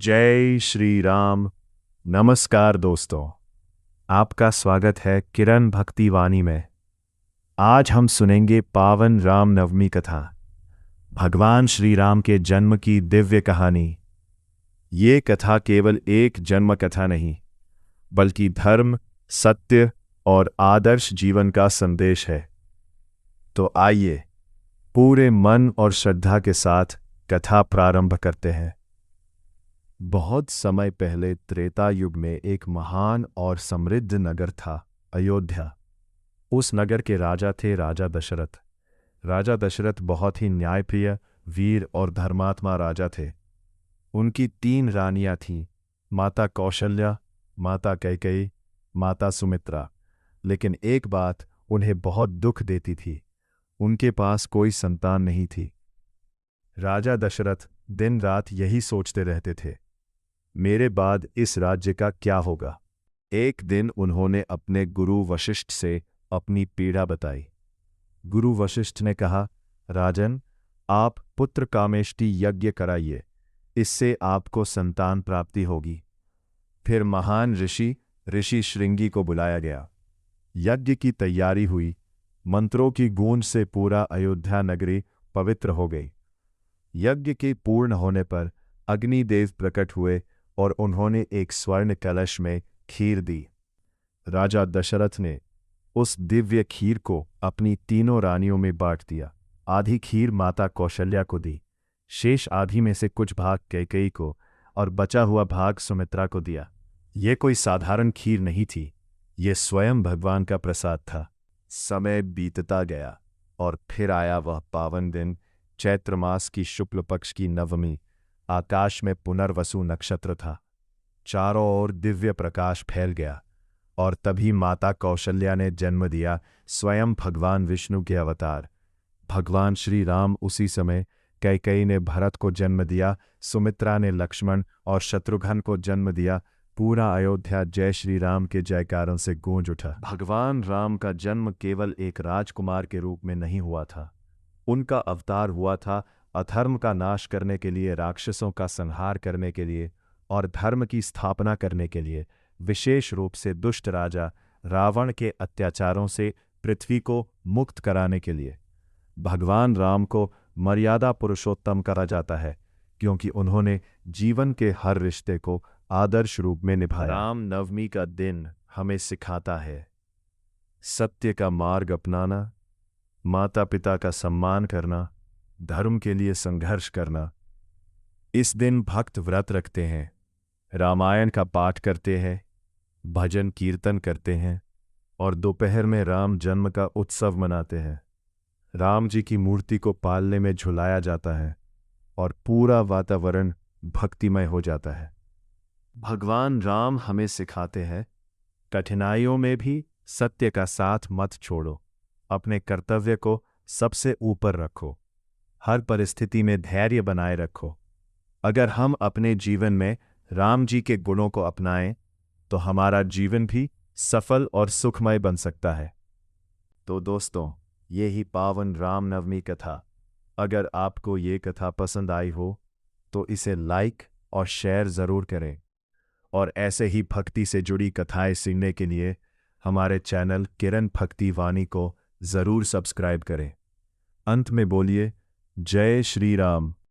जय श्री राम। नमस्कार दोस्तों, आपका स्वागत है किरण भक्ति वाणी में। आज हम सुनेंगे पावन राम नवमी कथा, भगवान श्री राम के जन्म की दिव्य कहानी। ये कथा केवल एक जन्म कथा नहीं, बल्कि धर्म, सत्य और आदर्श जीवन का संदेश है। तो आइए पूरे मन और श्रद्धा के साथ कथा प्रारंभ करते हैं। बहुत समय पहले त्रेता युग में एक महान और समृद्ध नगर था, अयोध्या। उस नगर के राजा थे राजा दशरथ। राजा दशरथ बहुत ही न्यायप्रिय, वीर और धर्मात्मा राजा थे। उनकी 3 रानियां थीं, माता कौशल्या, माता कैकेयी, माता सुमित्रा। लेकिन एक बात उन्हें बहुत दुख देती थी, उनके पास कोई संतान नहीं थी। राजा दशरथ दिन रात यही सोचते रहते थे, मेरे बाद इस राज्य का क्या होगा। एक दिन उन्होंने अपने गुरु वशिष्ठ से अपनी पीड़ा बताई। गुरु वशिष्ठ ने कहा, राजन, आप पुत्र कामेष्टि यज्ञ कराइए, इससे आपको संतान प्राप्ति होगी। फिर महान ऋषि श्रृंगी को बुलाया गया। यज्ञ की तैयारी हुई। मंत्रों की गूंज से पूरा अयोध्या नगरी पवित्र हो गई। यज्ञ के पूर्ण होने पर अग्निदेव प्रकट हुए और उन्होंने एक स्वर्ण कलश में खीर दी। राजा दशरथ ने उस दिव्य खीर को अपनी 3 रानियों में बांट दिया। आधी खीर माता कौशल्या को दी, शेष आधी में से कुछ भाग कैकेयी को और बचा हुआ भाग सुमित्रा को दिया। ये कोई साधारण खीर नहीं थी, ये स्वयं भगवान का प्रसाद था। समय बीतता गया और फिर आया वह पावन दिन, चैत्र मास की शुक्ल पक्ष की नवमी। आकाश में पुनर्वसु नक्षत्र था। चारों ओर दिव्य प्रकाश फैल गया और तभी माता कौशल्या ने जन्म दिया, स्वयं भगवान विष्णु के अवतार भगवान श्री राम। उसी समय कैकेयी ने भरत को जन्म दिया, सुमित्रा ने लक्ष्मण और शत्रुघ्न को जन्म दिया। पूरा अयोध्या जय श्री राम के जयकारों से गूंज उठा। भगवान राम का जन्म केवल एक राजकुमार के रूप में नहीं हुआ था, उनका अवतार हुआ था अधर्म का नाश करने के लिए, राक्षसों का संहार करने के लिए और धर्म की स्थापना करने के लिए। विशेष रूप से दुष्ट राजा रावण के अत्याचारों से पृथ्वी को मुक्त कराने के लिए। भगवान राम को मर्यादा पुरुषोत्तम कहा जाता है, क्योंकि उन्होंने जीवन के हर रिश्ते को आदर्श रूप में निभाया। राम नवमी का दिन हमें सिखाता है सत्य का मार्ग अपनाना, माता पिता का सम्मान करना, धर्म के लिए संघर्ष करना। इस दिन भक्त व्रत रखते हैं, रामायण का पाठ करते हैं, भजन कीर्तन करते हैं और दोपहर में राम जन्म का उत्सव मनाते हैं। राम जी की मूर्ति को पालने में झुलाया जाता है और पूरा वातावरण भक्तिमय हो जाता है। भगवान राम हमें सिखाते हैं, कठिनाइयों में भी सत्य का साथ मत छोड़ो, अपने कर्तव्य को सबसे ऊपर रखो, हर परिस्थिति में धैर्य बनाए रखो। अगर हम अपने जीवन में राम जी के गुणों को अपनाएं, तो हमारा जीवन भी सफल और सुखमय बन सकता है। तो दोस्तों, ये ही पावन रामनवमी कथा। अगर आपको ये कथा पसंद आई हो तो इसे लाइक और शेयर ज़रूर करें, और ऐसे ही भक्ति से जुड़ी कथाएं सुनने के लिए हमारे चैनल किरण भक्ति वाणी को ज़रूर सब्सक्राइब करें। अंत में बोलिए, जय श्री राम।